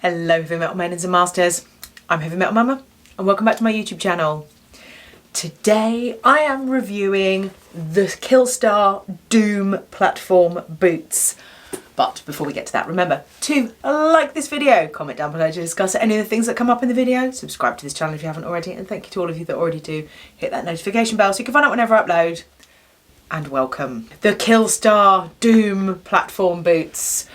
Hello Heavy Metal Maidens and Masters, I'm Heavy Metal Momma and welcome back to my YouTube channel. Today I am reviewing the Killstar Doom Platform boots. But before we get to that, remember to like this video, comment down below to discuss any of the things that come up in the video, subscribe to this channel if you haven't already, and thank you to all of you that already do. Hit that notification bell so you can find out whenever I upload. And welcome. The Killstar Doom Platform boots.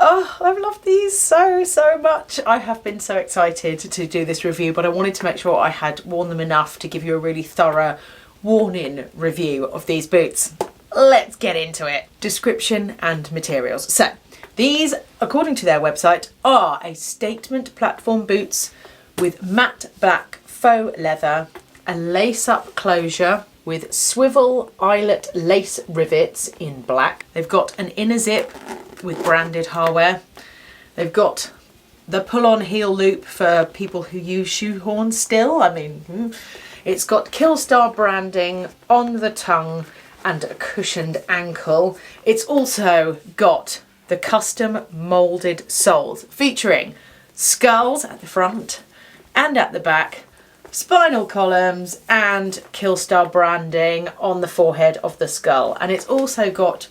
Oh, I've loved these so much. I have been so excited to do this review, but I wanted to make sure I had worn them enough to give you a really thorough worn-in review of these boots. Let's get into it. Description and materials. So, these, according to their website, are a statement platform boots with matte black faux leather, a lace-up closure with swivel eyelet lace rivets in black. They've got an inner zip with branded hardware. They've got the pull-on heel loop for people who use shoehorns still. I mean, it's got Killstar branding on the tongue and a cushioned ankle. It's also got the custom moulded soles featuring skulls at the front and at the back, spinal columns and Killstar branding on the forehead of the skull. And it's also got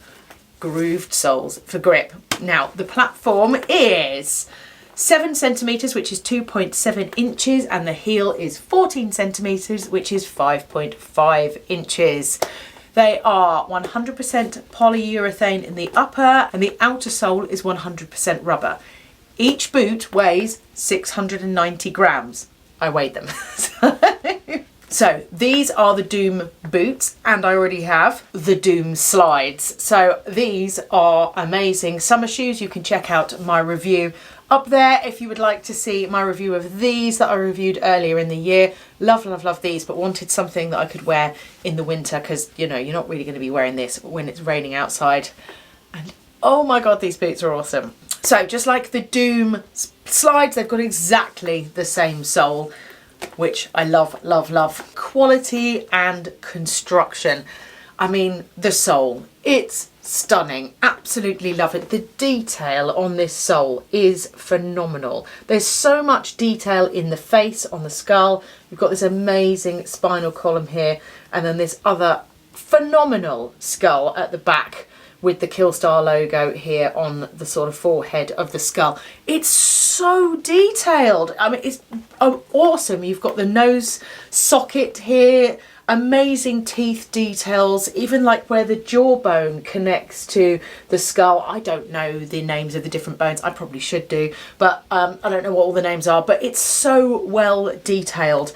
grooved soles for grip. Now, the platform is 7 centimetres, which is 2.7 inches, and the heel is 14 centimetres, which is 5.5 inches. They are 100% polyurethane in the upper, and the outer sole is 100% rubber. Each boot weighs 690 grams. I weighed them. So these are the Doom boots, and I already have the Doom slides. So these are amazing summer shoes. You can check out my review up there if you would like to see my review of these that I reviewed earlier in the year. Love these, but wanted something that I could wear in the winter because, you know, you're not really going to be wearing this when it's raining outside. And oh my God, these boots are awesome. So just like the Doom slides, they've got exactly the same sole, which I love. Quality and construction. I mean, the sole, it's stunning. Absolutely love it. The detail on this sole is phenomenal. There's so much detail in the face, on the skull. You've got this amazing spinal column here, and then this other phenomenal skull at the back with the Killstar logo here on the sort of forehead of the skull. It's so detailed. I mean, it's awesome. You've got the nose socket here, amazing teeth details, even like where the jawbone connects to the skull. I don't know the names of the different bones. I probably should do, but I don't know what all the names are, but it's so well detailed.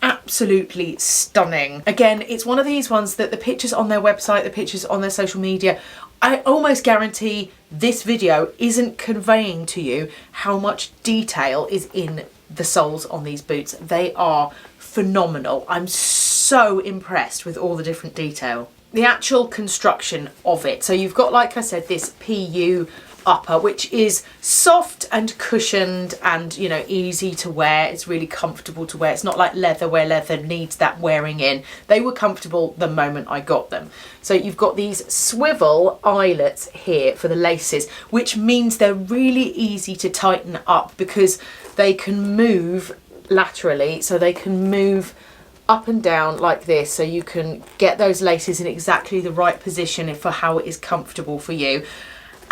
Absolutely stunning. Again, it's one of these ones that the pictures on their website, the pictures on their social media, I almost guarantee this video isn't conveying to you how much detail is in the soles on these boots. They are phenomenal. I'm so impressed with all the different detail. The actual construction of it. So you've got, like I said, this PU upper, which is soft and cushioned and, you know, easy to wear. It's really comfortable to wear. It's not like leather where leather needs that wearing in. They were comfortable the moment I got them. So you've got these swivel eyelets here for the laces, which means they're really easy to tighten up because they can move laterally, so they can move up and down like this, so you can get those laces in exactly the right position for how it is comfortable for you.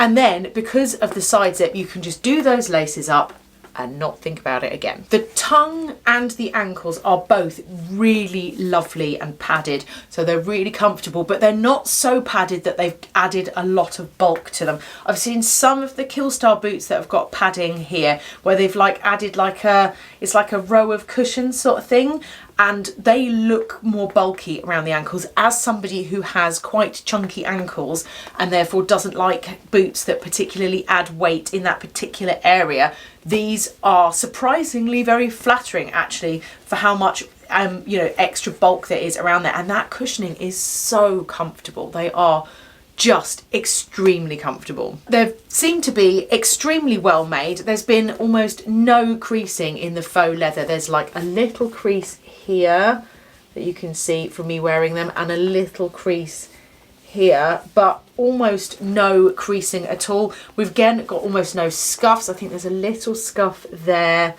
And then, because of the side zip, you can just do those laces up and not think about it again. The tongue and the ankles are both really lovely and padded, so they're really comfortable, but they're not so padded that they've added a lot of bulk to them. I've seen some of the Killstar boots that have got padding here, where they've like added like it's like a row of cushions sort of thing, and they look more bulky around the ankles. As somebody who has quite chunky ankles and therefore doesn't like boots that particularly add weight in that particular area, these are surprisingly very flattering actually for how much you know, extra bulk there is around there, and that cushioning is so comfortable. They are just extremely comfortable. They seem to be extremely well made. There's been almost no creasing in the faux leather. There's like a little crease here that you can see from me wearing them, and a little crease here, but almost no creasing at all. We've again got almost no scuffs. I think there's a little scuff there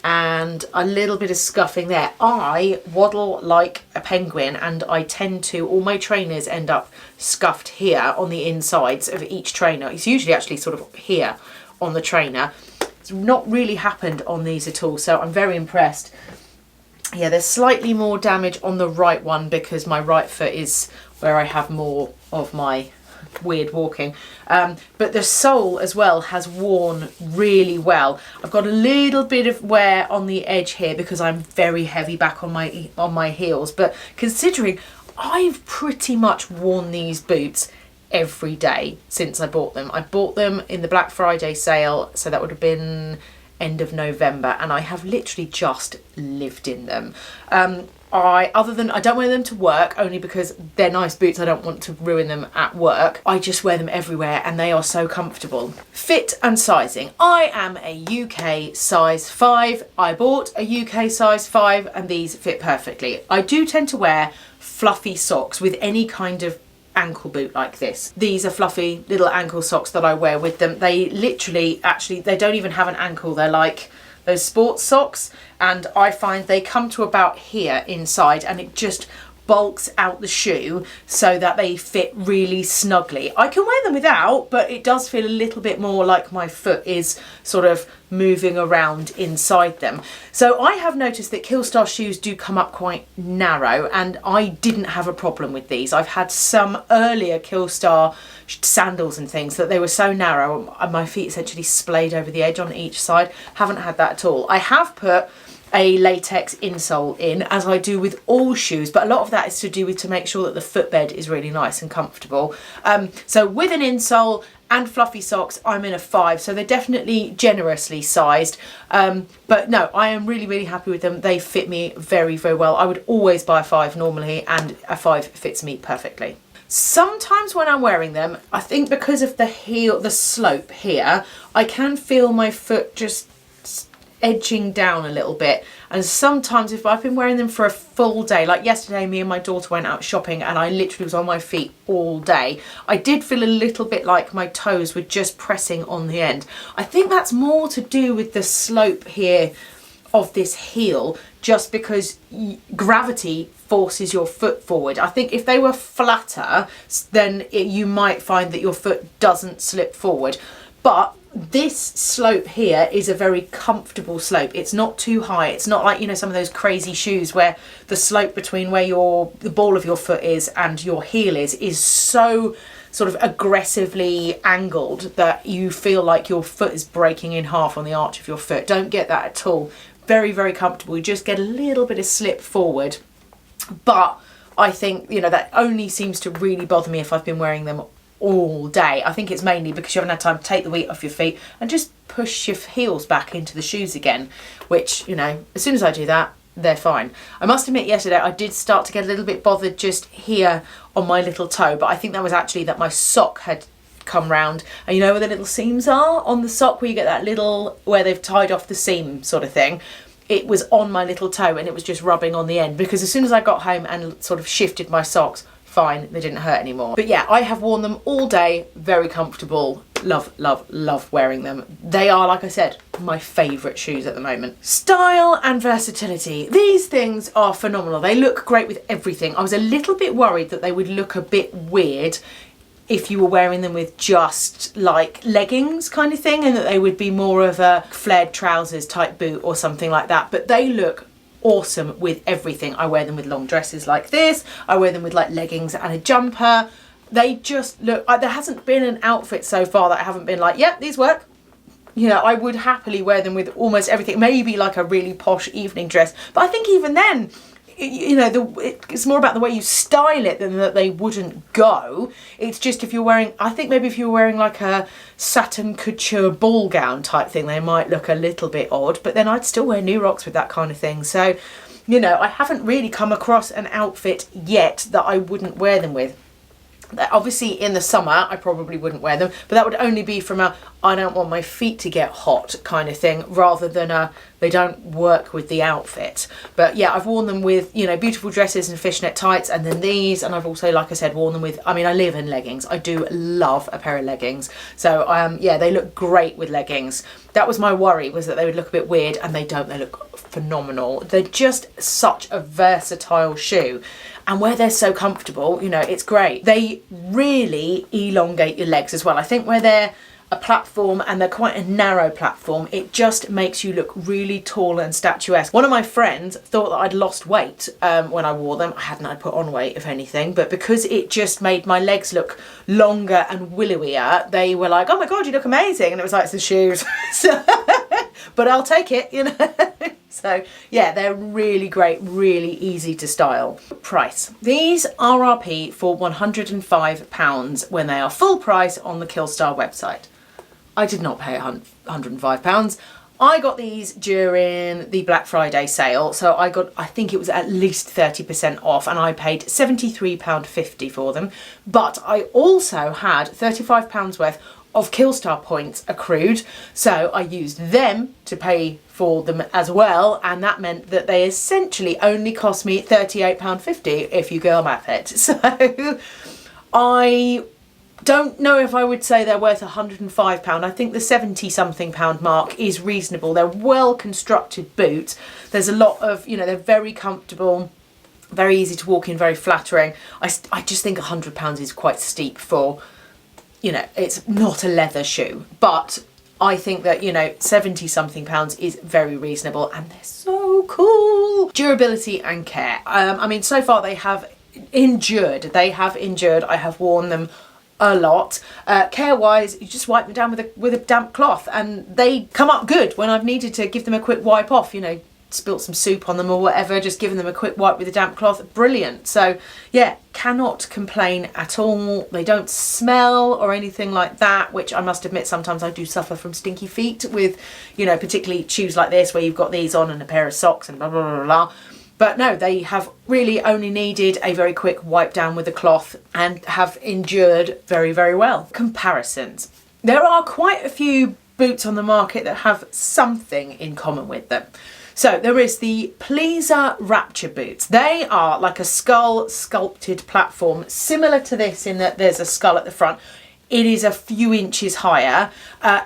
and a little bit of scuffing there. I waddle like a penguin, and I tend to, all my trainers end up scuffed here on the insides of each trainer. It's usually actually sort of here on the trainer. It's not really happened on these at all, so I'm very impressed. Yeah, there's slightly more damage on the right one because my right foot is where I have more of my weird walking. But the sole as well has worn really well. I've got a little bit of wear on the edge here because I'm very heavy back on my heels. But considering I've pretty much worn these boots every day since I bought them. I bought them in the Black Friday sale, so that would have been end of November, and I have literally just lived in them. I don't wear them to work, only because they're nice boots. I don't want to ruin them at work. I just wear them everywhere and they are so comfortable. Fit and sizing. I am a UK size 5. I bought a UK size 5 and these fit perfectly. I do tend to wear fluffy socks with any kind of ankle boot like this. These are fluffy little ankle socks that I wear with them. They literally, actually, they don't even have an ankle. They're like those sports socks, and I find they come to about here inside, and it just bulks out the shoe so that they fit really snugly. I can wear them without, but it does feel a little bit more like my foot is sort of moving around inside them. So I have noticed that Killstar shoes do come up quite narrow, and I didn't have a problem with these. I've had some earlier Killstar sandals and things that they were so narrow, my feet essentially splayed over the edge on each side. Haven't had that at all. I have put a latex insole in, as I do with all shoes, but a lot of that is to do with to make sure that the footbed is really nice and comfortable. So with an insole and fluffy socks, I'm in a 5, so they're definitely generously sized. But no, I am really, really happy with them. They fit me very, very well. I would always buy a 5 normally, and a 5 fits me perfectly. Sometimes when I'm wearing them, I think because of the heel, the slope here, I can feel my foot just edging down a little bit, and sometimes if I've been wearing them for a full day, like yesterday me and my daughter went out shopping and I literally was on my feet all day, I did feel a little bit like my toes were just pressing on the end. I think that's more to do with the slope here of this heel, just because gravity forces your foot forward. I think if they were flatter, then you might find that your foot doesn't slip forward, but this slope here is a very comfortable slope. It's not too high. It's not like, you know, some of those crazy shoes where the slope between where the ball of your foot is and your heel is so sort of aggressively angled that you feel like your foot is breaking in half on the arch of your foot. Don't get that at all. Very, very comfortable. You just get a little bit of slip forward, but I think, you know, that only seems to really bother me if I've been wearing them all day. I think it's mainly because you haven't had time to take the weight off your feet and just push your heels back into the shoes again, which, you know, as soon as I do that, they're fine. I must admit, yesterday I did start to get a little bit bothered just here on my little toe, but I think that was actually that my sock had come round, and you know where the little seams are on the sock, where you get that little, where they've tied off the seam sort of thing. It was on my little toe and it was just rubbing on the end, because as soon as I got home and sort of shifted my socks, fine, they didn't hurt anymore. But yeah, I have worn them all day, very comfortable. Love, love, love wearing them. They are, like I said, my favourite shoes at the moment. Style and versatility. These things are phenomenal. They look great with everything. I was a little bit worried that they would look a bit weird if you were wearing them with just like leggings kind of thing, and that they would be more of a flared trousers type boot or something like that. But they look awesome with everything. I wear them with long dresses like this. I wear them with like leggings and a jumper. They just look, there hasn't been an outfit so far that I haven't been like, yep, these work. You know, I would happily wear them with almost everything. Maybe like a really posh evening dress, but I think even then, you know, it's more about the way you style it than that they wouldn't go. It's just if you're wearing, I think maybe if you're wearing like a satin couture ball gown type thing, they might look a little bit odd, but then I'd still wear new rocks with that kind of thing. So, you know, I haven't really come across an outfit yet that I wouldn't wear them with. Obviously in the summer I probably wouldn't wear them, but that would only be from a I don't want my feet to get hot kind of thing, rather than a they don't work with the outfit. But yeah, I've worn them with, you know, beautiful dresses and fishnet tights, and then these, and I've also, like I said, worn them with, I mean, I live in leggings. I do love a pair of leggings. So yeah, they look great with leggings. That was my worry, was that they would look a bit weird, and they don't. They look phenomenal. They're just such a versatile shoe. And where they're so comfortable, you know, it's great. They really elongate your legs as well. I think where they're a platform and they're quite a narrow platform, it just makes you look really tall and statuesque. One of my friends thought that I'd lost weight when I wore them. I hadn't. I'd put on weight, if anything, but because it just made my legs look longer and willowier, they were like, oh my God, you look amazing. And it was like, it's the shoes. So, but I'll take it, you know. So yeah, they're really great, really easy to style. Price. These RRP for £105 when they are full price on the Killstar website. I did not pay £105. I got these during the Black Friday sale, so I think it was at least 30% off, and I paid £73.50 for them. But I also had £35 worth of Killstar points accrued, so I used them to pay for them as well, and that meant that they essentially only cost me £38.50 if you girl math it. So I don't know if I would say they're worth £105. I think the 70-something pound mark is reasonable. They're well constructed boots. There's a lot of, you know, they're very comfortable, very easy to walk in, very flattering. I just think £100 is quite steep for, you know, it's not a leather shoe, but I think that, you know, 70-something pounds is very reasonable, and they're so cool. Durability and care. I mean, so far they have endured. I have worn them a lot. Care-wise, you just wipe them down with a damp cloth, and they come up good when I've needed to give them a quick wipe off, you know, spilt some soup on them or whatever, just giving them a quick wipe with a damp cloth. Brilliant. So yeah, cannot complain at all. They don't smell or anything like that, which I must admit sometimes I do suffer from stinky feet with, you know, particularly shoes like this where you've got these on and a pair of socks and blah blah blah blah. But no, they have really only needed a very quick wipe down with a cloth and have endured very, very well. Comparisons. There are quite a few boots on the market that have something in common with them. So there is the Pleaser Rapture boots. They are like a skull sculpted platform, similar to this in that there's a skull at the front. It is a few inches higher.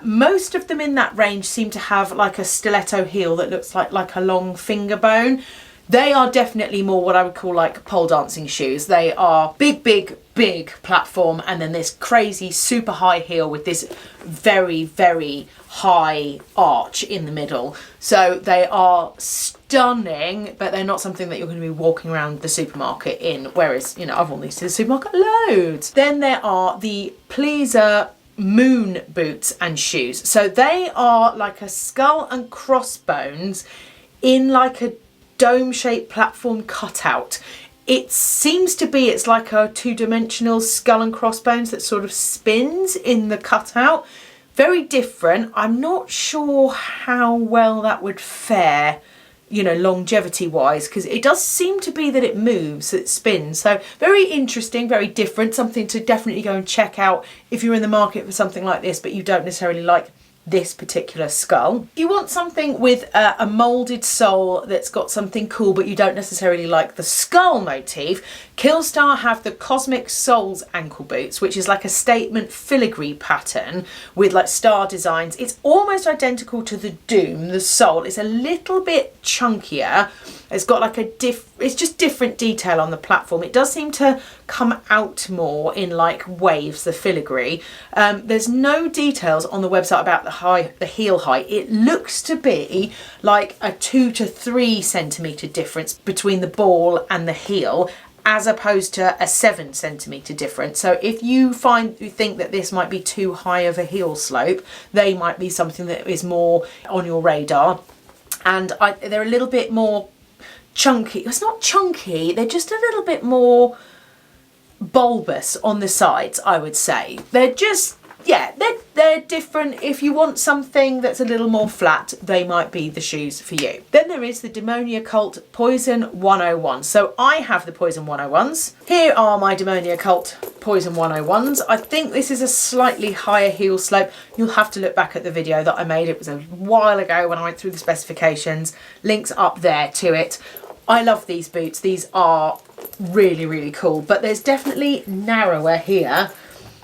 Most of them in that range seem to have like a stiletto heel that looks like a long finger bone. They are definitely more what I would call like pole dancing shoes. They are big, big, big platform, and then this crazy super high heel with this very, very high arch in the middle. So they are stunning, but they're not something that you're going to be walking around the supermarket in, whereas, you know, I've worn these to the supermarket loads. Then there are the Pleaser Moon boots and shoes. So they are like a skull and crossbones in like a dome-shaped platform cutout. It seems to be, it's like a two-dimensional skull and crossbones that sort of spins in the cutout. Very different. I'm not sure how well that would fare, you know, longevity-wise, because it does seem to be that it moves, it spins. So very interesting, very different, something to definitely go and check out if you're in the market for something like this, but you don't necessarily like this particular skull. If you want something with a moulded sole that's got something cool but you don't necessarily like the skull motif, Killstar have the Cosmic Souls ankle boots, which is like a statement filigree pattern with like star designs. It's almost identical to the Doom, the sole. It's a little bit chunkier. It's got like it's just different detail on the platform. It does seem to come out more in like waves, the filigree. There's no details on the website about the heel height. It looks to be like a 2 to 3 centimetre difference between the ball and the heel, as opposed to a 7 centimetre difference. So if you think that this might be too high of a heel slope, they might be something that is more on your radar. And they're a little bit more chunky. It's not chunky, they're just a little bit more bulbous on the sides, I would say. They're just yeah, they're different. If you want something that's a little more flat, they might be the shoes for you. Then there is the Demonia Cult Poison 101. So I have the Poison 101s. Here are my Demonia Cult Poison 101s. I think this is a slightly higher heel slope. You'll have to look back at the video that I made. It was a while ago when I went through the specifications. Links up there to it. I love these boots. These are really, really cool. But there's definitely narrower here.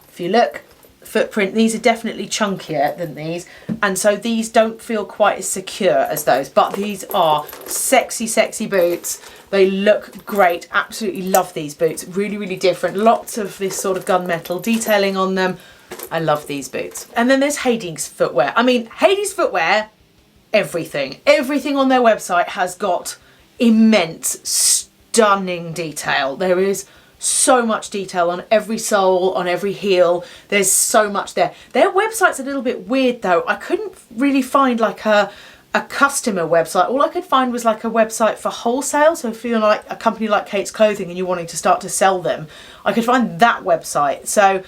If you look, footprint, these are definitely chunkier than these, and so these don't feel quite as secure as those, but these are sexy boots. They look great. Absolutely love these boots. Really, really different. Lots of this sort of gunmetal detailing on them. I love these boots. And then there's Hades footwear. I mean, Hades footwear, everything on their website has got immense, stunning detail. There is so much detail on every sole, on every heel. There's so much there. Their website's a little bit weird though. I couldn't really find like a customer website. All I could find was like a website for wholesale. So if you're like a company like Kate's Clothing and you're wanting to start to sell them, I could find that website. So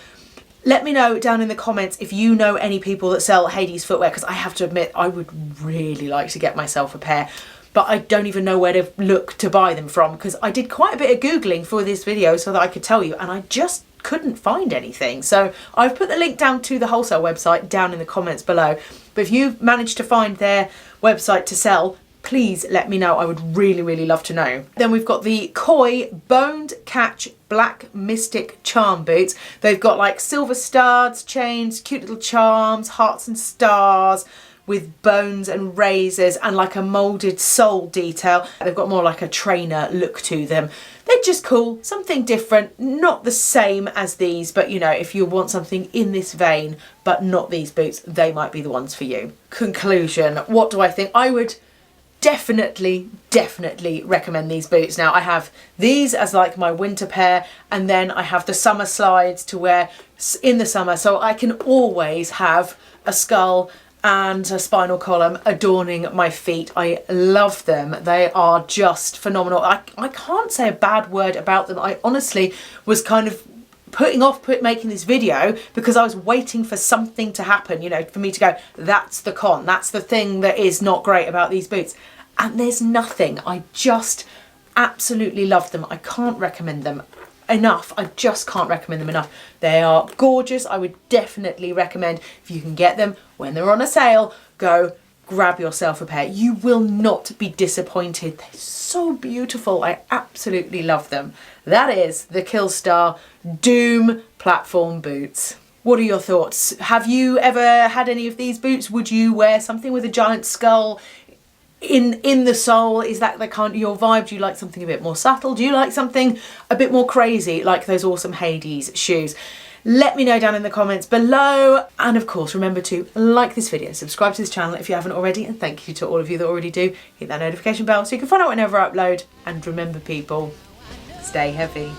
let me know down in the comments if you know any people that sell Hades footwear, because I have to admit I would really like to get myself a pair. But I don't even know where to look to buy them from, because I did quite a bit of Googling for this video so that I could tell you, and I just couldn't find anything. So I've put the link down to the wholesale website down in the comments below. But if you've managed to find their website to sell, please let me know. I would really, really love to know. Then we've got the Koi Boned Catch Black Mystic Charm boots. They've got like silver studs, chains, cute little charms, hearts and stars, with bones and razors and like a moulded sole detail. They've got more like a trainer look to them. They're just cool, something different, not the same as these, but you know, if you want something in this vein but not these boots, they might be the ones for you. Conclusion, what do I think? I would definitely recommend these boots. Now I have these as like my winter pair, and then I have the summer slides to wear in the summer, so I can always have a skull and a spinal column adorning my feet. I love them. They are just phenomenal. I can't say a bad word about them. I honestly was kind of putting off making this video because I was waiting for something to happen, you know, for me to go, that's the con, that's the thing that is not great about these boots. And there's nothing. I just absolutely love them. I can't recommend them enough. I just can't recommend them enough. They are gorgeous. I would definitely recommend, if you can get them when they're on a sale, go grab yourself a pair. You will not be disappointed. They're so beautiful. I absolutely love them. That is the Killstar Doom Platform boots. What are your thoughts? Have you ever had any of these boots? Would you wear something with a giant skull in the sole? Is that the kind of your vibe? Do you like something a bit more subtle? Do you like something a bit more crazy, like those awesome Hades shoes? Let me know down in the comments below. And of course, remember to like this video, subscribe to this channel if you haven't already, and thank you to all of you that already do. Hit that notification bell so you can find out whenever I upload. And remember people, stay heavy.